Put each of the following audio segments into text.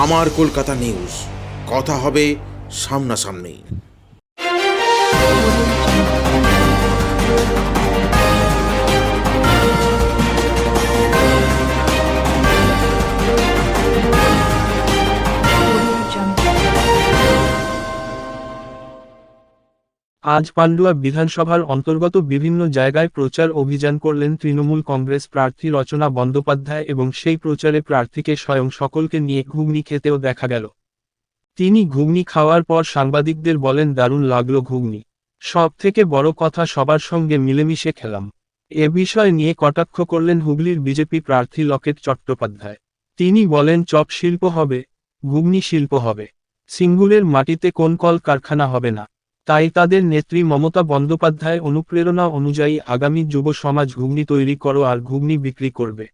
আমার কলকাতা নিউজ, কথা হবে সামনাসামনি। আজ পান্ডুয়া বিধানসভার অন্তর্গত বিভিন্ন জায়গায় প্রচার অভিযান করলেন তৃণমূল কংগ্রেস প্রার্থী রচনা বন্দ্যোপাধ্যায় এবং সেই প্রচারে প্রার্থীকে স্বয়ং সকলকে নিয়ে ঘুগনি খেতেও দেখা গেল। তিনি ঘুগনি খাওয়ার পর সাংবাদিকদের বলেন, দারুণ লাগলো ঘুগনি, সব থেকে বড় কথা সবার সঙ্গে মিলেমিশে খেলাম। এ বিষয় নিয়ে কটাক্ষ করলেন হুগলির বিজেপি প্রার্থী লকেট চট্টোপাধ্যায়। তিনি বলেন, চপ শিল্প হবে, ঘুগনি শিল্প হবে, সিঙ্গুরের মাটিতে কোন কল কারখানা হবে না। তাই তাদের নেত্রী মমতা বন্দ্যোপাধ্যায় অনুপ্রেরণা অনুযায়ী আগামী যুব সমাজ ঘুগনি তৈরি করো আর ঘুগনি বিক্রি করবে।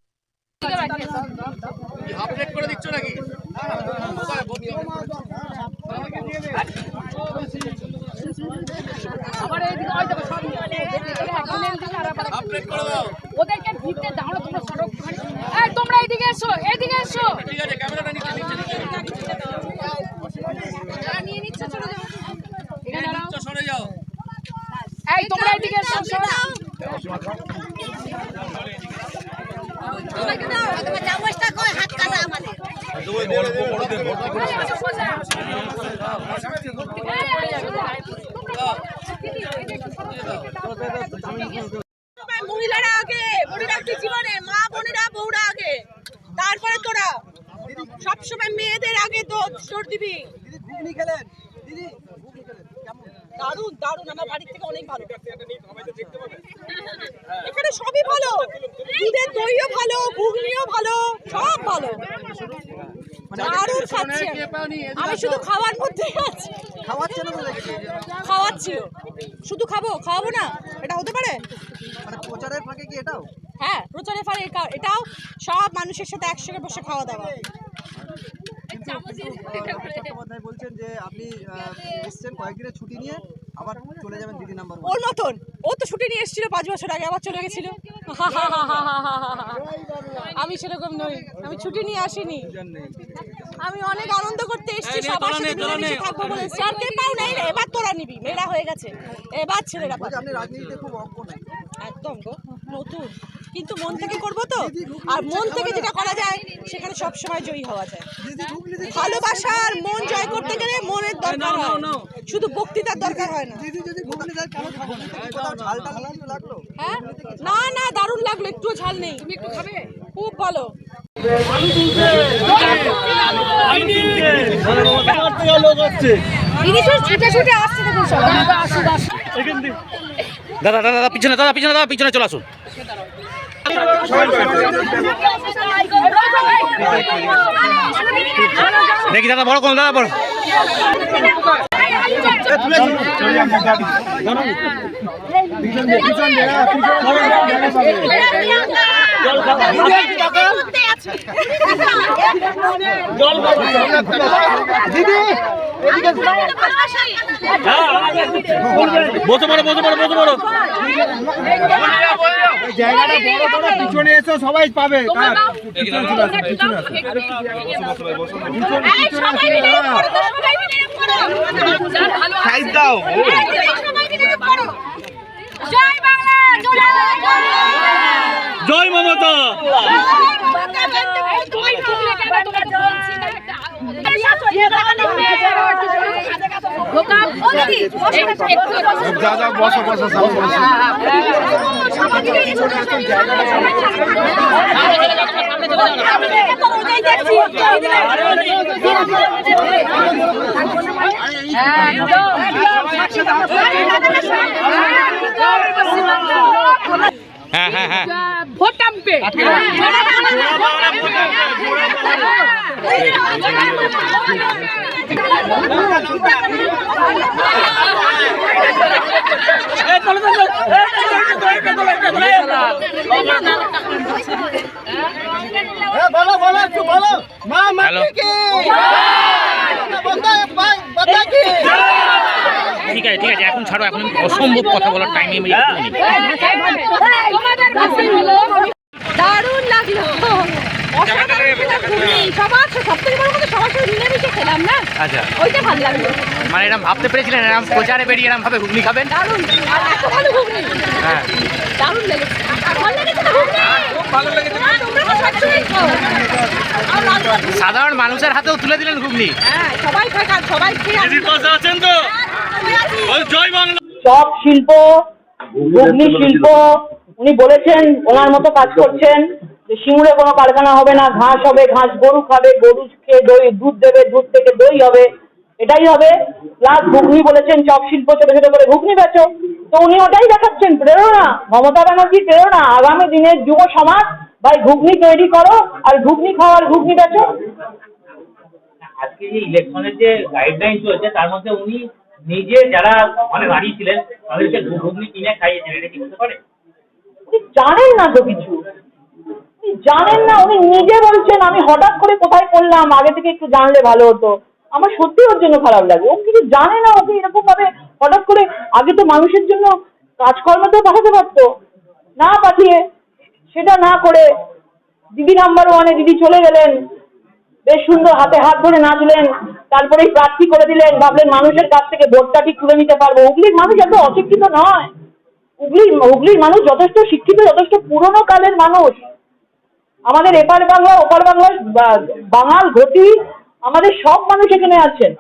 মহিলারা আগে, বোনেরা জীবনে মা বোনেরা বউরা আগে, তারপরে তোরা সবসময় মেয়েদের আগে তো তোর দিবি। ঘুগনি খেলেন দিদি, দারুণ দারুণ, আমার বাড়ির থেকে অনেক ভালো। এখানে সবই ভালো, দুধের দইও ভালো, ঘুগনিও ভালো, সব ভালো, দারুণ খাচ্ছে। আমি শুধু খাওয়ার মধ্যে আছি। খাওয়াচ্ছিল, শুধু খাওয়াবো না, এটা হতে পারে? প্রচারের ফাঁকে কি এটাও? হ্যাঁ, প্রচারের ফাঁকে এটাও সব মানুষের সাথে একসঙ্গে বসে খাওয়া দাওয়া। বলছেন যে আপনি এসছেন কয়েকদিনের ছুটি নিয়ে, আবার চলে যাবেন দিদি নাম্বার ওর মতন। ও তো ছুটি নিয়ে এসেছিল 5 বছর আগে, আবার চলে গেছিল। আমি সেরকম নই, আমি ছুটি নিয়ে আসিনি। আমি অনেক আনন্দ করতে এসেছি, সবার সাথে মিলেমিশে থাকবো বলে। স্যারকে পাও নাই রে, এবার তোরা নিবি, মেয়েরা হয়ে গেছে, এবার ছেলেরা পাবে। আপনি রাজনীতিতে খুব অজ্ঞ নাই? একদম গো, নতুন, কিন্তু মন থেকে করবো তো, আর মন থেকে যেটা করা যায় সেখানে সব সময় জয়ী হওয়া যায়। ভালোবাসার মন জয় করতে গেলে মনের দরকার হয়, শুধু বক্তৃতার দরকার হয় না। হ্যাঁ, না না, দারুণ লাগলো, একটুও ঝাল নেই। তুমি একটু খাবে? খুব ভালো। দাদা দাদা পিছনে, দাদা পিছনে, দাদা পিছনে চলে আসুন। দেখি দাদা বড় কোন, দাদা বড়। বসে বড়, বসে বড়, বসে বড়। জায়গাটা বড় বড়, পিছনে এসো, সবাই পাবে। জয় মমতা। হ্যাঁ হ্যাঁ হ্যাঁ, ভোট টামবে। বলো বলো একটু বলো, মা মাটি কি? ঠিক আছে ঠিক আছে, এখন ছাড়ো, এখন অসম্ভব কথা বলার টাইম নেই। দারুণ লাগলো, সবার সব থেকে বড় কথা সবার আচ্ছা, ওইটা ভালো লাগলো। মানে এরকম ভাবতে পেরেছিলেন এরকম প্রচারে বেরিয়ে এরকম ভাবে ঘুগনি খাবেন? দারুণ, আর এত ভালো ঘুগনি। হ্যাঁ, দারুণ লেগেছে। ভালো লেগেছে তো ঘুগনি? খুব ভালো লেগেছে। তোমরা তো সবসময়ই খাও। আর লাল পাতা। সাধারণ মানুষের হাতেও তুলে দিলেন ঘুগনি। হ্যাঁ, সবাই খায়, আর সবাই খেয়ে আসে। আছেন তো? জয় বাংলা। চপ শিল্প, ঘুগনি শিল্প, উনি বলেছেন ওনার মতো কাজ করছেন যে সিঙ্গুরে কোনো কারখানা হবে না, ঘাস হবে, ঘাস গরু খাবে, গরু খেয়ে দই, দুধ দেবে, দুধ থেকে দই হবে, এটাই হবে। প্লাস ঘুগনি বলেছেন চপ শিল্প, ছোট ছোট করে ঘুগনি বেচো। তো উনি ওটাই দেখাচ্ছেন প্রেরণা, মমতা ব্যানার্জি প্রেরণা আগামী দিনের যুব সমাজ। ভাই ঘুগনি তৈরি করো আর ঘুগনি খাও আর ঘুগনি বেচো। আজকে যে ইলেকশনের যে গাইডলাইন চলছে তার মধ্যে উনি নিজে যারা মানে দাঁড়িয়েছিলেন তাদেরকে ঘুগনি কিনে খাইয়েছেন, এটা কি হতে পারে? উনি জানেন না তো কিছু, উনি জানেন না। উনি নিজে বলছেন আমি হঠাৎ করে কোথায় পড়লাম, আগে থেকে একটু জানলে ভালো হতো। আমার সত্যি ওর জন্য খারাপ লাগে। ও কিছু জানে না, ওকে এরকম ভাবে হঠাৎ করে। আগে তো মানুষের জন্য কাজকর্ম তো পাঠাতে পারতো, না পাঠিয়ে সেটা না করে দিদি নাম্বার ওয়ানে দিদি চলে গেলেন, বেশ সুন্দর হাতে হাত ধরে নাচলেন, তারপরেই প্রার্থী করে দিলেন। ভাবলেন মানুষের কাছ থেকে ভোটটা ঠিক তুলে নিতে পারবো। হুগলির মানুষ এত অশিক্ষিত নয়। হুগলির মানুষ যথেষ্ট শিক্ষিত, যথেষ্ট পুরনো কালের মানুষ। আমাদের এপার বাংলা ওপার বাংলার বাঙাল ঘটি আমাদের সব মানুষ এখানে আছেন,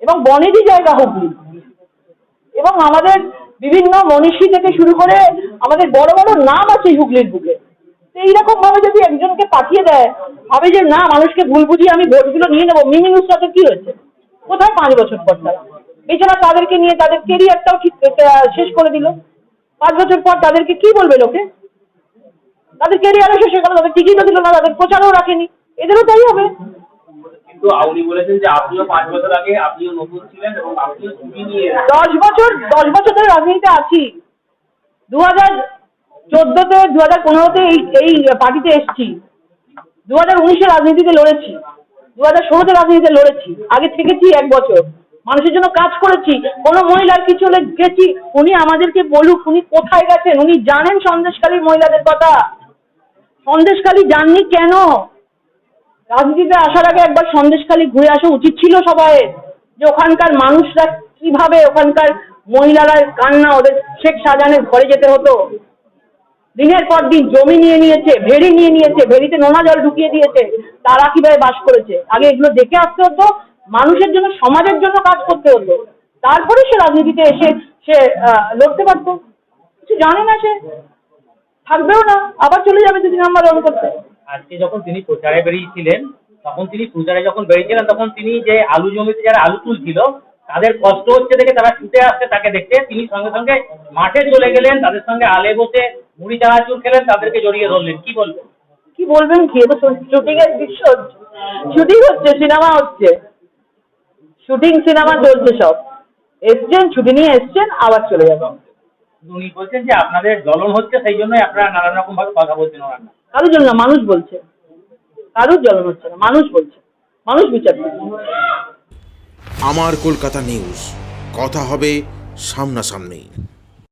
এবং বনেরই জায়গা হুগলি। এবং আমাদের বিভিন্ন মনীষী থেকে শুরু করে আমাদের বড় বড় নাম আছে হুগলির বুকে। তো এইরকম ভাবে যদি একজনকে পাঠিয়ে দেয়, ভাবে যে না মানুষকে ভুল বুঝিয়ে আমি ভোটগুলো নিয়ে নেবো, মিনিমিউসটাতে কি হয়েছে? কোথায় 5 বছর পর তারা? এছাড়া তাদেরকে নিয়ে তাদের কেরিয়ারটাও ঠিক শেষ করে দিল। 5 বছর পর তাদেরকে কি বলবে লোকে? তাদের কেরিয়ারও শেষ হয়ে গেল, তাদের টিকিটও দিল না, তাদের প্রচারও রাখেনি। এদেরও তাই হবে। কিন্তু উনি বলেছেন যে আপনিও 5 বছর আগে আপনিও নতুন ছিলেন এবং আপনিও ছুটি নিয়ে 10 বছর ধরে রাজনীতিতে আছি। 2014-তে 2015-তে এই পার্টিতে এসেছি। 2019-এ রাজনীতিতে লড়েছি, 2016-তে রাজনীতিতে লড়েছি, আগে থেকেছি 1 বছর, মানুষের জন্য কাজ করেছি। কোনো মহিলার কিছু হলে গেছি। উনি আমাদেরকে বলুক উনি কোথায় গেছেন। উনি জানেন সন্দেশখালীর মহিলাদের কথা। সন্দেশখালী যাননি কেন? রাজনীতিতে আসার আগে একবার সন্দেশখালী ঘুরে আসা উচিত ছিল সবাই, যে ওখানকার মানুষরা কিভাবে, ওখানকার মহিলারা কান্না, ওদের শেখ শাহজাহানের ঘরে যেতে হতো। দিনের পর দিন জমি নিয়ে নিয়েছে, ভেড়ি নিয়ে নিয়েছে, ভেড়িতে নোনা জল ঢুকিয়ে দিয়েছে, তারা কিভাবে বাস করেছে। আগে এগুলো দেখে আসতে হতো, মানুষের জন্য সমাজের জন্য কাজ করতে হতো, তারপরে সে রাজনীতিতে এসে সে লড়তে পারতো। কিছু জানে না, সে থাকবেও না, আবার চলে যাবে যদি নাম্বার ওয়ান করতে। আজকে যখন তিনি প্রচারে বেরিয়েছিলেন তখন তিনি প্রচারে যখন বেরিয়েছিলেন তখন তিনি যে আলু জমিতে যারা আলু তুলছিল তাদের কষ্ট হচ্ছে দেখে তারা ছুটে আসছে তাকে দেখতে, তিনি সঙ্গে সঙ্গে মাঠে চলে গেলেন, তাদের সঙ্গে আলে বসে মুড়ি চানাচুর খেলেন, তাদেরকে জড়িয়ে ধরলেন। কি বলবেন? কি বলবেন? কি এটা শুটিং এর দৃশ্য, শুটিং হচ্ছে, সিনেমা হচ্ছে, শুটিং সিনেমা চলছে সব। এসছেন, ছুটি নিয়ে এসছেন, আবার চলে যাবেন। উনি বলছেন যে আপনাদের জ্বলন হচ্ছে সেই জন্যই আপনারা নানান রকম ভাবে কথা বলছেন ওনার না। কারোর জন্য না, মানুষ বলছে। কারোর জ্বলন হচ্ছে না, মানুষ বলছে, মানুষ বিচার করছে। আমার কলকাতা নিউজ, কথা হবে সামনাসামনি।